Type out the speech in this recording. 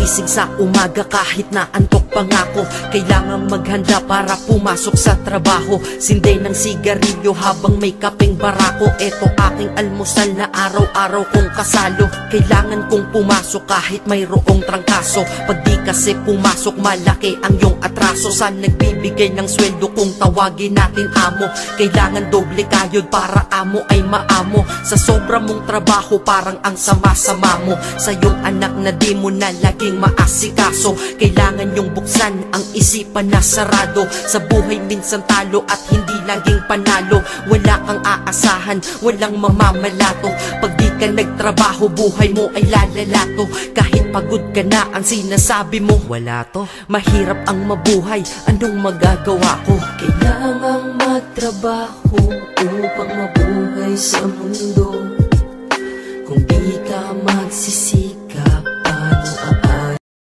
Gising sa umaga kahit na antok pa nga ako, kailangan maghanda para pumasok sa trabaho. Sinday ng sigarilyo habang may kapeng barako. Eto aking almusal na araw-araw kong kasalo. Kailangan kong pumasok kahit mayroong trangkaso. Pag di kasi pumasok malaki ang iyong atraso. Sa nagbibigay ng sweldo kung tawagin natin amo, kailangan doble kayod para amo ay maamo. Sa sobra mong trabaho parang ang sama-sama mo. Sa iyong anak na di mo na laging maasikaso, kailangan yung buksan ang isipan na sarado. Sa buhay minsan talo at hindi laging panalo. Wala kang aasahan, walang mamamalato. Pag di ka nagtrabaho buhay mo ay lalalato. Kahit pagod ka na ang sinasabi mo, wala to, mahirap ang mabuhay, anong magagawa ko? Kailangang magtrabaho upang mabuhay sa mundo. Kung di ka magsisi